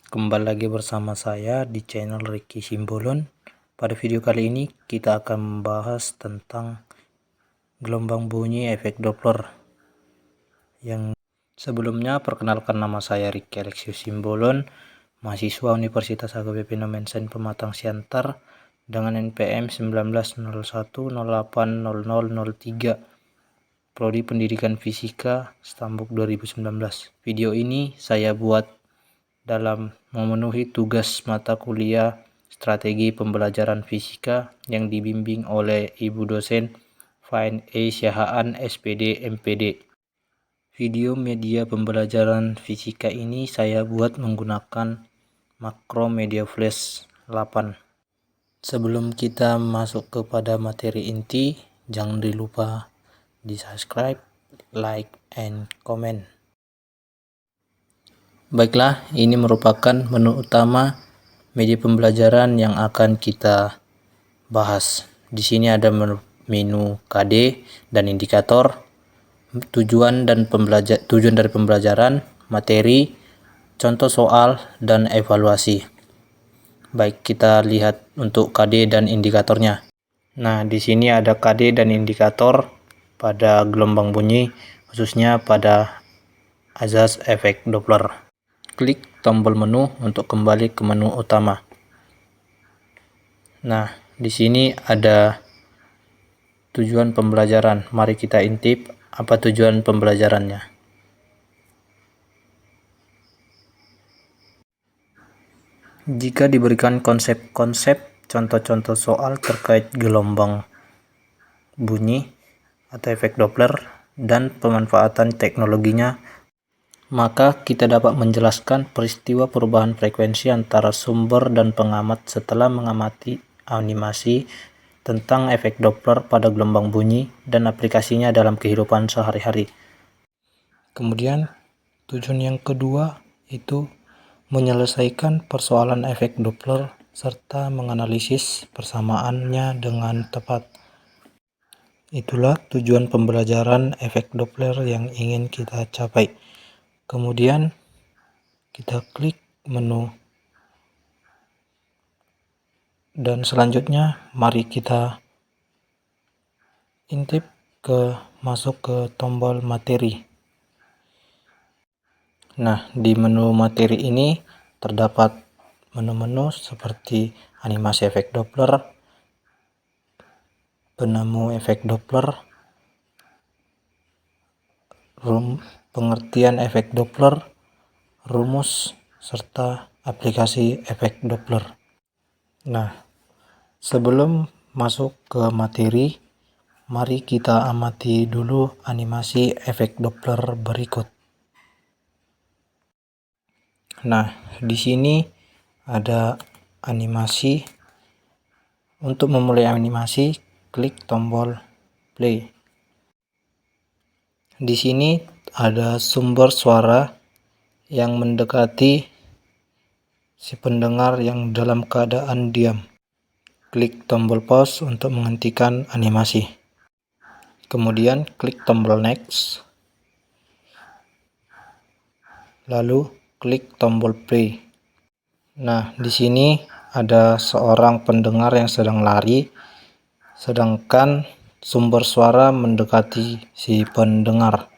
Kembali lagi bersama saya di channel Ricky Simbolon. Pada video kali ini kita akan membahas tentang gelombang bunyi efek Doppler. Yang sebelumnya, perkenalkan, nama saya Ricky Alexius Simbolon, mahasiswa Universitas HKBP Nomensen Pematang Siantar dengan NPM 1901080003, Prodi Pendidikan Fisika, Stambuk 2019. Video ini saya buat dalam memenuhi tugas mata kuliah Strategi Pembelajaran Fisika yang dibimbing oleh Ibu dosen Fain E. Syahaan, SPD, MPD. Video media pembelajaran fisika ini saya buat menggunakan Macromedia Flash 8. Sebelum kita masuk kepada materi inti, jangan lupa di subscribe, like, and comment. Baiklah, ini merupakan menu utama media pembelajaran yang akan kita bahas. Di sini ada menu KD dan indikator, tujuan dari pembelajaran, materi, contoh soal, dan evaluasi. Baik, kita lihat untuk KD dan indikatornya. Nah, di sini ada KD dan indikator pada gelombang bunyi, khususnya pada azas efek Doppler. Klik tombol menu untuk kembali ke menu utama. Nah, di sini ada tujuan pembelajaran. Mari kita intip apa tujuan pembelajarannya. Jika diberikan konsep-konsep, contoh-contoh soal terkait gelombang bunyi atau efek Doppler dan pemanfaatan teknologinya, maka kita dapat menjelaskan peristiwa perubahan frekuensi antara sumber dan pengamat setelah mengamati animasi tentang efek Doppler pada gelombang bunyi dan aplikasinya dalam kehidupan sehari-hari. Kemudian, tujuan yang kedua itu menyelesaikan persoalan efek Doppler serta menganalisis persamaannya dengan tepat. Itulah tujuan pembelajaran efek Doppler yang ingin kita capai. Kemudian kita klik menu dan selanjutnya mari kita intip masuk ke tombol materi. Nah, di menu materi ini terdapat menu-menu seperti animasi efek Doppler, penemu efek Doppler, pengertian efek Doppler, rumus, serta aplikasi efek Doppler. Nah, sebelum masuk ke materi, mari kita amati dulu animasi efek Doppler berikut. Nah, di sini ada animasi. Untuk memulai animasi, klik tombol play. Di sini ada sumber suara yang mendekati si pendengar yang dalam keadaan diam. Klik tombol pause untuk menghentikan animasi. Kemudian klik tombol next. Lalu klik tombol play. Nah, di sini ada seorang pendengar yang sedang lari, sedangkan sumber suara mendekati si pendengar.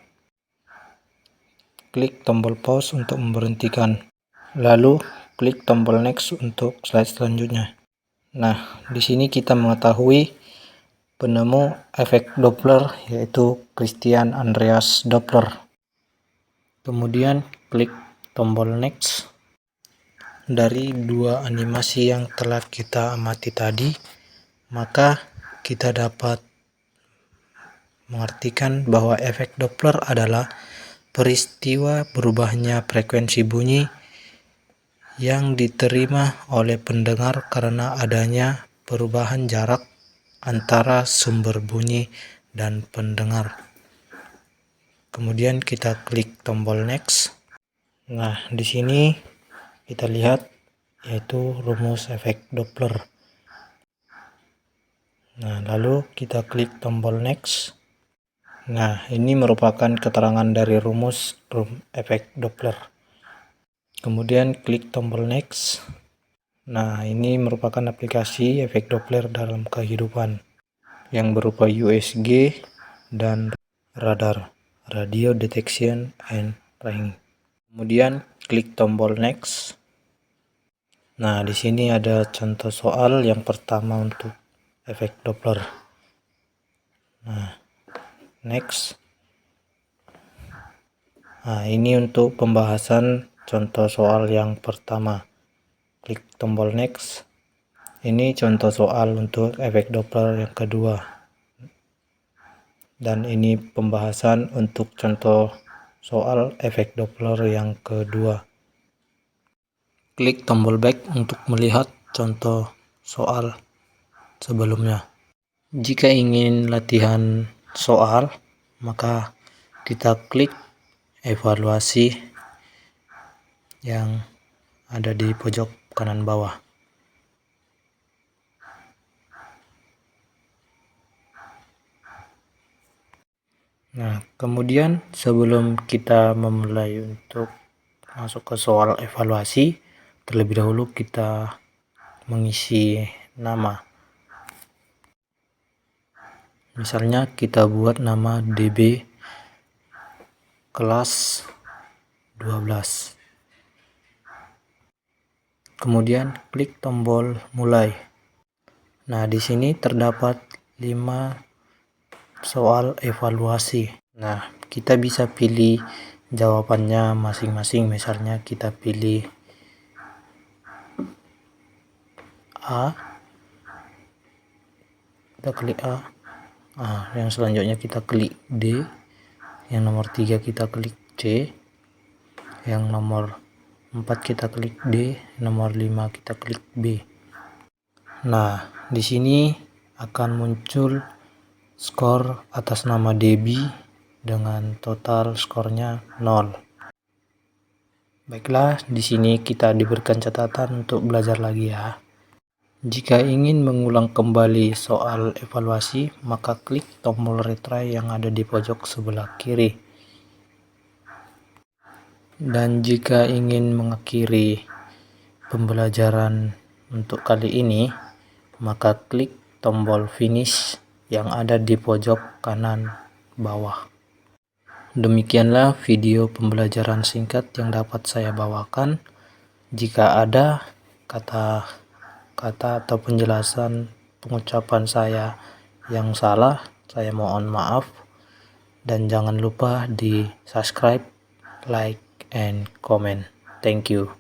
Klik tombol pause untuk memberhentikan. Lalu klik tombol next untuk slide selanjutnya. Nah, di sini kita mengetahui penemu efek Doppler yaitu Christian Andreas Doppler. Kemudian klik tombol next. Dari dua animasi yang telah kita amati tadi, maka kita dapat mengartikan bahwa efek Doppler adalah peristiwa berubahnya frekuensi bunyi yang diterima oleh pendengar karena adanya perubahan jarak antara sumber bunyi dan pendengar. Kemudian kita klik tombol next. Nah, di sini kita lihat yaitu rumus efek Doppler. Nah, lalu kita klik tombol next. Nah, ini merupakan keterangan dari rumus efek Doppler. Kemudian klik tombol next. Nah, ini merupakan aplikasi efek Doppler dalam kehidupan yang berupa USG dan radar, radio detection and tracking. Kemudian klik tombol next. Nah, di sini ada contoh soal yang pertama untuk efek Doppler. Nah, next. Nah, ini untuk pembahasan contoh soal yang pertama. Klik tombol next. Ini contoh soal untuk efek Doppler yang kedua. Dan ini pembahasan untuk contoh soal efek Doppler yang kedua. Klik tombol back untuk melihat contoh soal sebelumnya. Jika ingin latihan soal, maka kita klik evaluasi yang ada di pojok kanan bawah. Nah, kemudian sebelum kita memulai untuk masuk ke soal evaluasi, terlebih dahulu kita mengisi nama. Misalnya kita buat nama DB kelas 12. Kemudian klik tombol mulai. Nah, di sini terdapat 5 soal evaluasi. Nah, kita bisa pilih jawabannya masing-masing. Misalnya kita pilih A, kita klik A. Yang selanjutnya kita klik D, yang nomor 3 kita klik C, yang nomor 4 kita klik D, nomor 5 kita klik B. Nah, di sini akan muncul skor atas nama Debbie dengan total skornya 0. Baiklah, di sini kita diberikan catatan untuk belajar lagi ya. Jika ingin mengulang kembali soal evaluasi, maka klik tombol retry yang ada di pojok sebelah kiri. Dan jika ingin mengakhiri pembelajaran untuk kali ini, maka klik tombol finish yang ada di pojok kanan bawah. Demikianlah video pembelajaran singkat yang dapat saya bawakan. Jika ada kata-kata atau penjelasan pengucapan saya yang salah, saya mohon maaf. Dan jangan lupa di subscribe, like, and comment. Thank you.